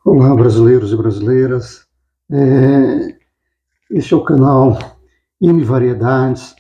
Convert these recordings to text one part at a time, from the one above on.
Olá, brasileiros e brasileiras. Este é o canal M Variedades.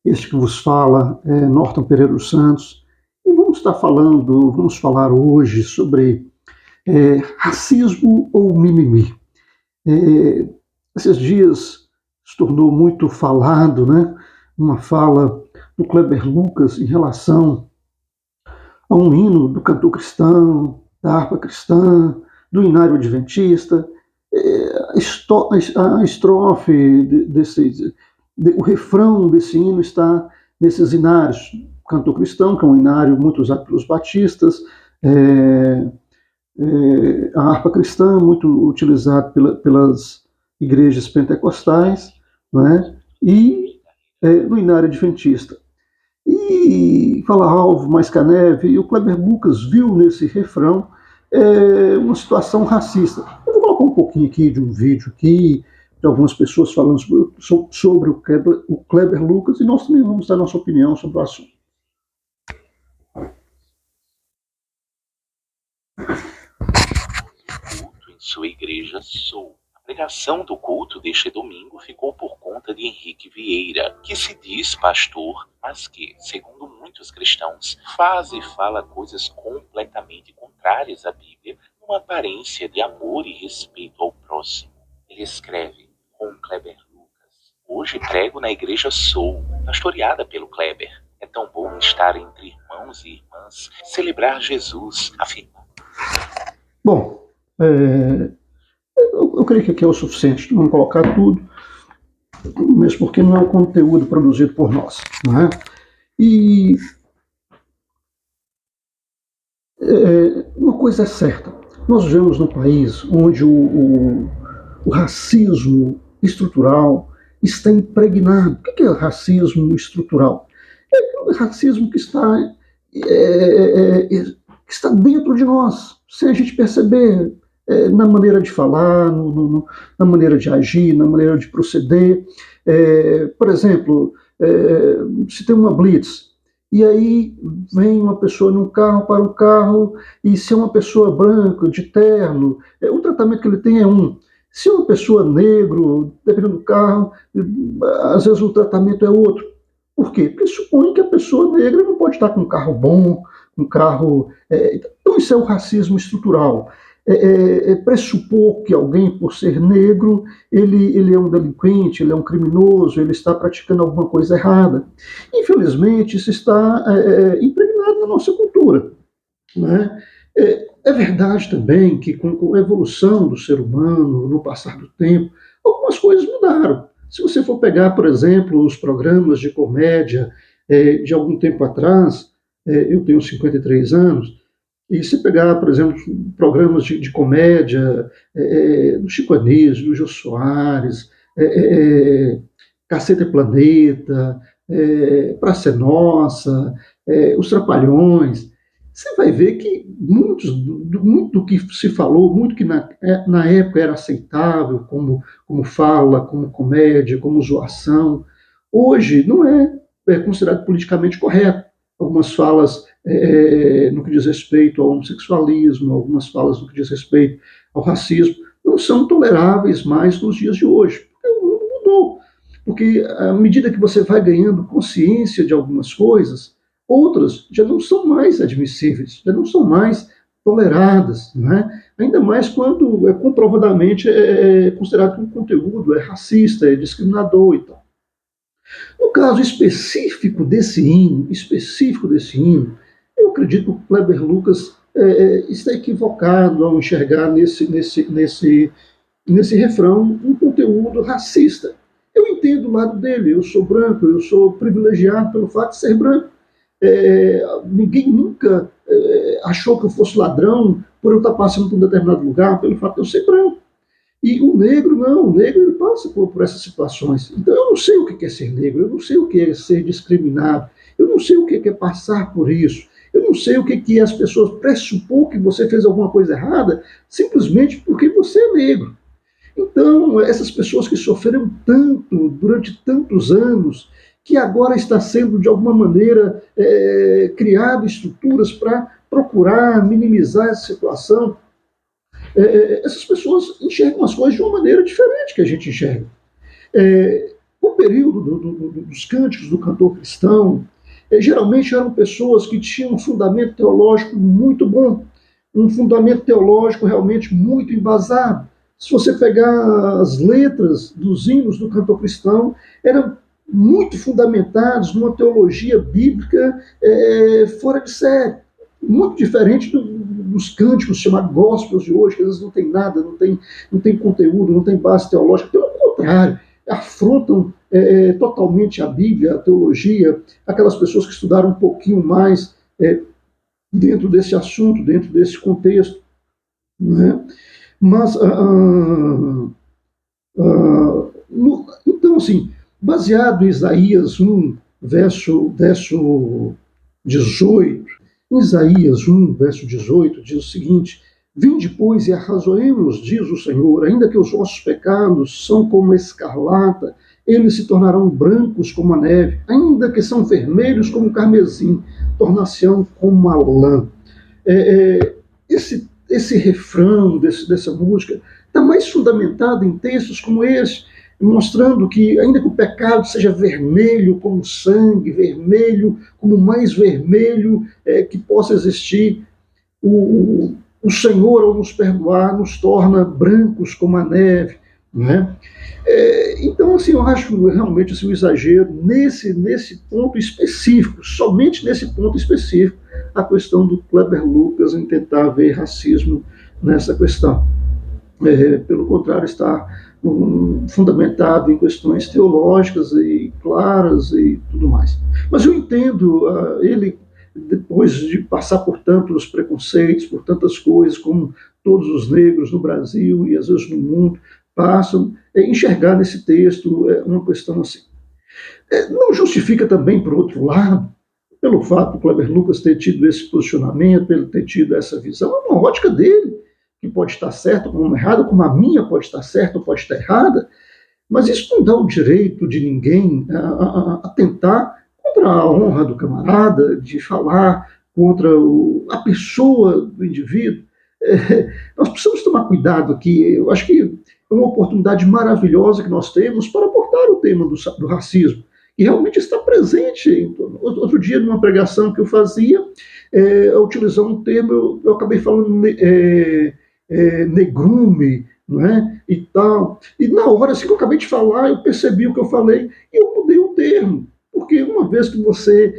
Este que vos fala é Norton Pereira dos Santos. E vamos falar hoje sobre racismo ou mimimi. Esses dias se tornou muito falado, né? Uma fala do Kleber Lucas em relação a um hino do cantor cristão, da harpa cristã, do inário adventista. A estrofe o refrão desse hino está nesses inários. O cantor cristão, que é um inário muito usado pelos batistas, a harpa cristã, muito utilizada pelas igrejas pentecostais, né? E no inário adventista. E fala alvo mais que a neve, e o Kleber Lucas viu nesse refrão uma situação racista. Eu vou colocar um pouquinho aqui de um vídeo aqui, de algumas pessoas falando sobre o Kleber Lucas, e nós também vamos dar nossa opinião sobre o assunto. Culto em sua igreja Sou. A pregação do culto deste domingo ficou por conta de Henrique Vieira, que se diz pastor, mas que, segundo muitos cristãos, faz e fala coisas completamente contrárias à Bíblia, numa aparência de amor e respeito ao próximo. Ele escreve com Kleber Lucas: hoje prego na igreja Sou, pastoreada pelo Kleber. É tão bom estar entre irmãos e irmãs, celebrar Jesus, afirmar. Bom, eu creio que aqui é o suficiente. Não vamos colocar tudo, mesmo porque não é um conteúdo produzido por nós, não é? E uma coisa é certa: nós vivemos num país onde o racismo estrutural está impregnado. O que é racismo estrutural? É o racismo que está dentro de nós, sem a gente perceber, na maneira de falar, na maneira de agir, na maneira de proceder. Por exemplo, se tem uma blitz, e aí vem uma pessoa num carro para um carro, e se é uma pessoa branca, de terno, o tratamento que ele tem é um. Se é uma pessoa negro, dependendo do carro, às vezes o tratamento é outro. Por quê? Porque supõe que a pessoa negra não pode estar com um carro bom, um carro... Então isso é o racismo estrutural. Pressupor que alguém, por ser negro, ele é um delinquente, ele é um criminoso, ele está praticando alguma coisa errada. Infelizmente, isso está impregnado na nossa cultura, né? É verdade também que com a evolução do ser humano, no passar do tempo, algumas coisas mudaram. Se você for pegar, por exemplo, os programas de comédia de algum tempo atrás, eu tenho 53 anos, e se pegar, por exemplo, programas de comédia do Chico Anísio, do Jô Soares, Caceta e Planeta, Praça é Nossa, Os Trapalhões, você vai ver que muito do que se falou, muito que na época era aceitável, como fala, como comédia, como zoação, hoje não é considerado politicamente correto. Algumas falas no que diz respeito ao homossexualismo, algumas falas no que diz respeito ao racismo, não são toleráveis mais nos dias de hoje, porque o mundo mudou. Porque à medida que você vai ganhando consciência de algumas coisas, outras já não são mais admissíveis, já não são mais toleradas, né? Ainda mais quando comprovadamente considerado que um conteúdo é racista, é discriminador e tal. No caso específico desse hino, eu acredito que o Kleber Lucas está equivocado ao enxergar nesse refrão um conteúdo racista. Eu entendo o lado dele, eu sou branco, eu sou privilegiado pelo fato de ser branco. Ninguém nunca achou que eu fosse ladrão por eu estar passando por um determinado lugar, pelo fato de eu ser branco. E o negro, não, o negro ele passa por essas situações. Então eu não sei o que é ser negro, eu não sei o que é ser discriminado, eu não sei o que é passar por isso, eu não sei o que é as pessoas pressupor que você fez alguma coisa errada simplesmente porque você é negro. Então, essas pessoas que sofreram tanto durante tantos anos, que agora está sendo, de alguma maneira, criado estruturas para procurar minimizar essa situação, essas pessoas enxergam as coisas de uma maneira diferente que a gente enxerga. O período dos cânticos do cantor cristão, geralmente eram pessoas que tinham um fundamento teológico muito bom, um fundamento teológico realmente muito embasado. Se você pegar as letras dos hinos do cantor cristão, eram muito fundamentados numa teologia bíblica fora de série, muito diferente dos cânticos chamados gospels de hoje, que às vezes não tem nada, não tem conteúdo, não tem base teológica, pelo contrário, afrontam totalmente a Bíblia, a teologia, aquelas pessoas que estudaram um pouquinho mais dentro desse assunto, dentro desse contexto. Né? Mas, então, assim, baseado em Isaías 1, verso 18, em Isaías 1, verso 18, diz o seguinte: vinde, pois, e arrazoemos, diz o Senhor, ainda que os vossos pecados são como a escarlata, eles se tornarão brancos como a neve, ainda que são vermelhos como o carmesim, tornar-se-ão como a lã. Esse refrão dessa música está mais fundamentado em textos como esse, mostrando que, ainda que o pecado seja vermelho como sangue, vermelho como o mais vermelho que possa existir, o Senhor, ao nos perdoar, nos torna brancos como a neve. Né? Então, assim, eu acho realmente assim, um exagero nesse ponto específico, somente nesse ponto específico, a questão do Kleber Lucas em tentar ver racismo nessa questão. Pelo contrário, está fundamentado em questões teológicas e claras e tudo mais. Mas eu entendo ele, depois de passar por tantos preconceitos, por tantas coisas, como todos os negros no Brasil e às vezes no mundo passam, enxergar nesse texto uma questão assim. Não justifica também, por outro lado, pelo fato do Kleber Lucas ter tido esse posicionamento, ele ter tido essa visão, é uma ótica dele, que pode estar certa como errada, como a minha pode estar certa ou pode estar errada, mas isso não dá o direito de ninguém a tentar contra a honra do camarada, de falar contra a pessoa do indivíduo. Nós precisamos tomar cuidado aqui. Eu acho que é uma oportunidade maravilhosa que nós temos para abordar o tema do racismo, que realmente está presente. Outro dia, numa pregação que eu fazia, eu utilizando um termo, eu acabei falando negrume, não é? E tal. E na hora assim, que eu acabei de falar, eu percebi o que eu falei e eu mudei o termo. Porque uma vez que você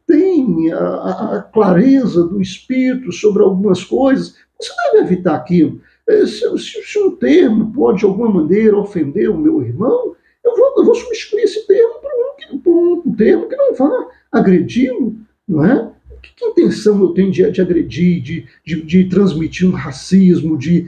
tem a clareza do espírito sobre algumas coisas, você deve evitar aquilo. Se um termo pode, de alguma maneira, ofender o meu irmão, eu vou substituir esse termo por um termo que não vá agredi-lo, não é? Que intenção eu tenho de agredir, de transmitir um racismo, de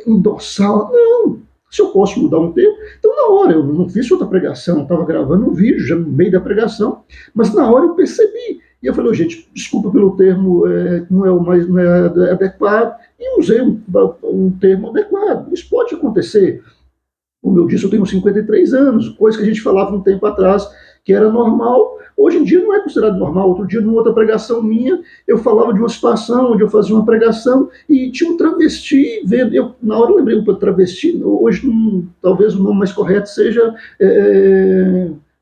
endossar? Não. Se eu posso mudar um termo, então na hora, eu não fiz outra pregação, estava gravando um vídeo já no meio da pregação, mas na hora eu percebi. E eu falei, gente, desculpa pelo termo, não é adequado, e usei um termo adequado. Isso pode acontecer. Como eu disse, eu tenho 53 anos, coisa que a gente falava um tempo atrás que era normal, hoje em dia não é considerado normal. Outro dia, numa outra pregação minha, eu falava de uma situação onde eu fazia uma pregação e tinha um travesti vendo. Na hora eu lembrei um travesti, hoje talvez o nome mais correto seja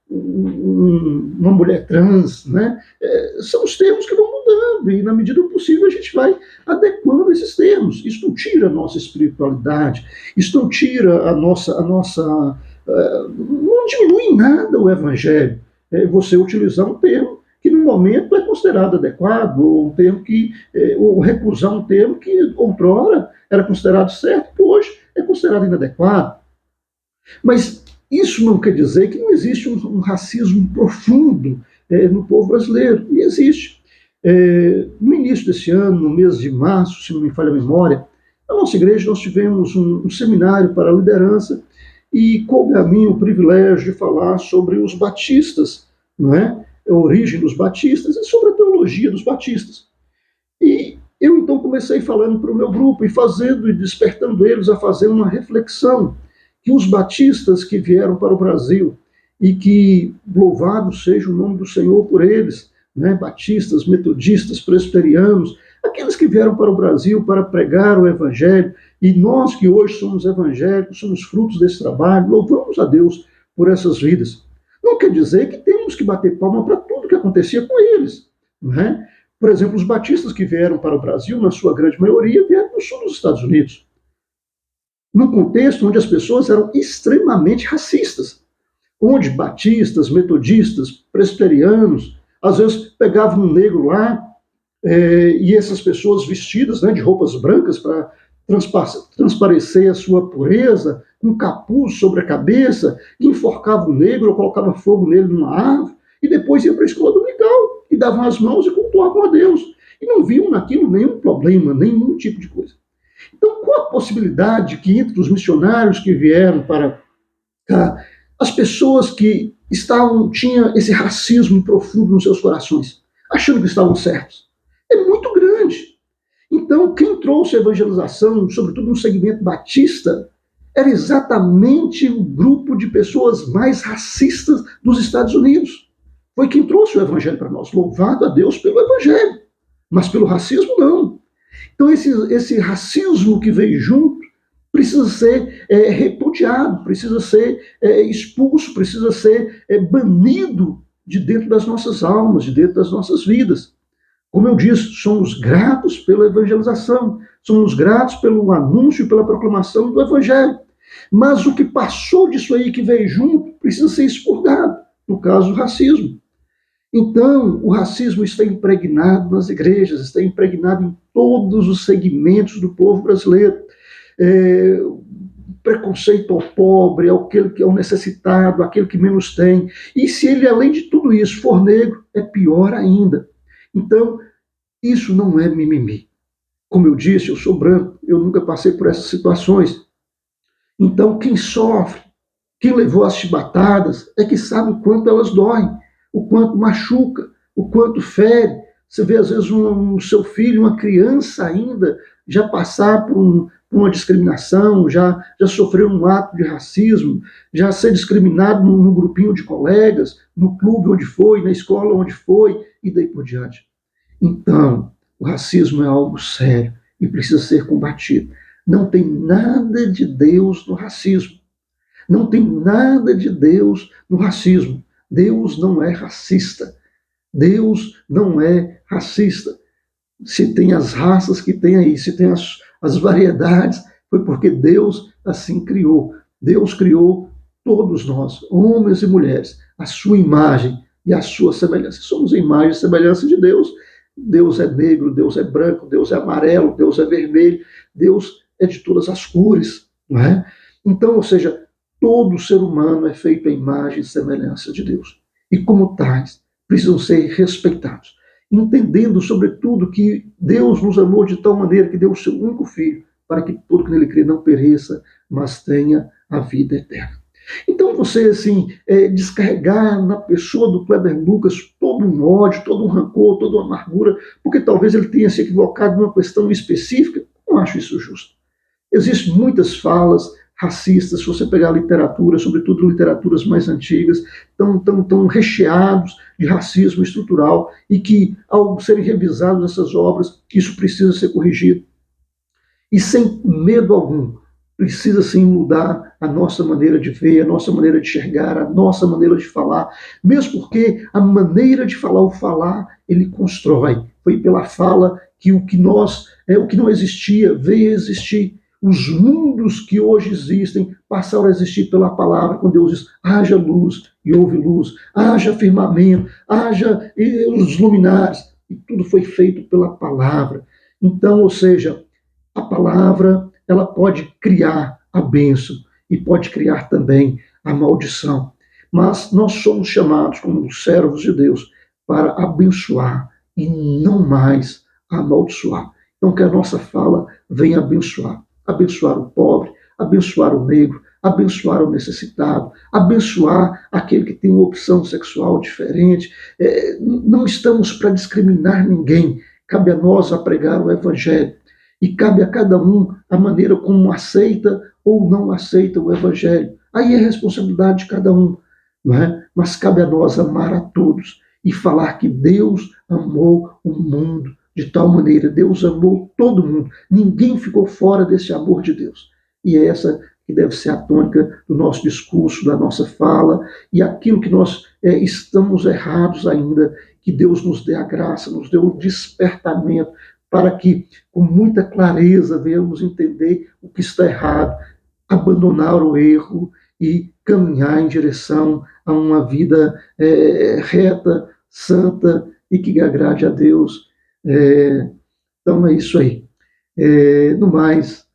uma mulher trans, né? São os termos que vão mudando e, na medida do possível, a gente vai adequando esses termos. Isso não tira a nossa espiritualidade, isso não tira a nossa não diminui em nada o evangelho. Você utilizar um termo que no momento é considerado adequado, ou um termo ou recusar um termo que outrora era considerado certo, que hoje é considerado inadequado. Mas isso não quer dizer que não existe um racismo profundo no povo brasileiro. E existe. No início desse ano, no mês de março, se não me falha a memória, na nossa igreja nós tivemos um seminário para a liderança e coube a mim o privilégio de falar sobre os batistas, não é? A origem dos batistas e sobre a teologia dos batistas. E eu então comecei falando para o meu grupo e despertando eles a fazer uma reflexão que os batistas que vieram para o Brasil e que, louvado seja o nome do Senhor por eles, né, batistas, metodistas, presbiterianos, aqueles que vieram para o Brasil para pregar o Evangelho, e nós que hoje somos evangélicos, somos frutos desse trabalho, louvamos a Deus por essas vidas. Não quer dizer que temos que bater palma para tudo que acontecia com eles, não é? Por exemplo, os batistas que vieram para o Brasil, na sua grande maioria, vieram do sul dos Estados Unidos, num contexto onde as pessoas eram extremamente racistas, onde batistas, metodistas, presbiterianos, às vezes pegavam um negro lá, e essas pessoas vestidas, né, de roupas brancas para transparecer a sua pureza, com um capuz sobre a cabeça, enforcavam o negro, ou colocavam fogo nele numa árvore, e depois iam para a escola dominical, e davam as mãos e cultuavam a Deus. E não viam naquilo nenhum problema, nenhum tipo de coisa. Então, qual a possibilidade que entre os missionários que vieram para cá, as pessoas que tinham esse racismo profundo nos seus corações, achando que estavam certos? É muito grande. Então, quem trouxe a evangelização, sobretudo no segmento batista, era exatamente o grupo de pessoas mais racistas dos Estados Unidos. Foi quem trouxe o evangelho para nós. Louvado a Deus pelo evangelho, mas pelo racismo não. Então, esse racismo que veio junto precisa ser repudiado, precisa ser expulso, precisa ser banido de dentro das nossas almas, de dentro das nossas vidas. Como eu disse, somos gratos pela evangelização, somos gratos pelo anúncio e pela proclamação do evangelho. Mas o que passou disso aí, que veio junto, precisa ser expurgado, no caso, o racismo. Então, o racismo está impregnado nas igrejas, está impregnado em todos os segmentos do povo brasileiro. Preconceito ao pobre, aquele que é o necessitado, aquele que menos tem. E se ele, além de tudo isso, for negro, é pior ainda. Então, isso não é mimimi. Como eu disse, eu sou branco, eu nunca passei por essas situações. Então, quem sofre, quem levou as chibatadas, é que sabe o quanto elas doem, o quanto machuca, o quanto fere. Você vê, às vezes, seu filho, uma criança ainda, já passar por uma discriminação, já sofreu um ato de racismo, já ser discriminado num grupinho de colegas, no clube onde foi, na escola onde foi, e daí por diante. Então, o racismo é algo sério e precisa ser combatido. Não tem nada de Deus no racismo. Não tem nada de Deus no racismo. Deus não é racista. Deus não é racista. Se tem as raças que tem aí, se tem as variedades, foi porque Deus assim criou. Deus criou todos nós, homens e mulheres, a sua imagem e a sua semelhança. Somos a imagem e semelhança de Deus. Deus é negro, Deus é branco, Deus é amarelo, Deus é vermelho, Deus é de todas as cores, não é? Então, ou seja, todo ser humano é feito à imagem e semelhança de Deus. E como tais, precisam ser respeitados, entendendo, sobretudo, que Deus nos amou de tal maneira que deu o seu único Filho, para que todo que nele crê não pereça, mas tenha a vida eterna. Então você, assim, descarregar na pessoa do Kleber Lucas todo um ódio, todo um rancor, toda uma amargura, porque talvez ele tenha se equivocado numa questão específica, não acho isso justo. Existem muitas falas racistas, se você pegar a literatura, sobretudo literaturas mais antigas, tão recheados de racismo estrutural, e que, ao serem revisadas essas obras, isso precisa ser corrigido. E sem medo algum, precisa sim mudar a nossa maneira de ver, a nossa maneira de enxergar, a nossa maneira de falar, mesmo porque a maneira de falar, o falar, ele constrói. Foi pela fala que o que não existia veio a existir. Os mundos que hoje existem passaram a existir pela palavra, quando Deus diz, haja luz e houve luz, haja firmamento, haja os luminares, e tudo foi feito pela palavra. Então, ou seja, a palavra, ela pode criar a bênção e pode criar também a maldição. Mas nós somos chamados, como servos de Deus, para abençoar e não mais amaldiçoar. Então, que a nossa fala venha abençoar. Abençoar o pobre, abençoar o negro, abençoar o necessitado, abençoar aquele que tem uma opção sexual diferente. Não estamos para discriminar ninguém. Cabe a nós a pregar o Evangelho. E cabe a cada um a maneira como aceita ou não aceita o Evangelho. Aí é responsabilidade de cada um, não é? Mas cabe a nós amar a todos e falar que Deus amou o mundo de tal maneira, Deus amou todo mundo, ninguém ficou fora desse amor de Deus. E é essa que deve ser a tônica do nosso discurso, da nossa fala, e aquilo que nós estamos errados ainda, que Deus nos dê a graça, nos dê o despertamento, para que, com muita clareza, venhamos entender o que está errado, abandonar o erro e caminhar em direção a uma vida reta, santa e que agrade a Deus. Então é isso aí. No mais,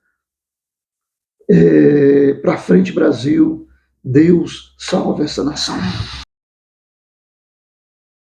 para frente, Brasil, Deus salve essa nação.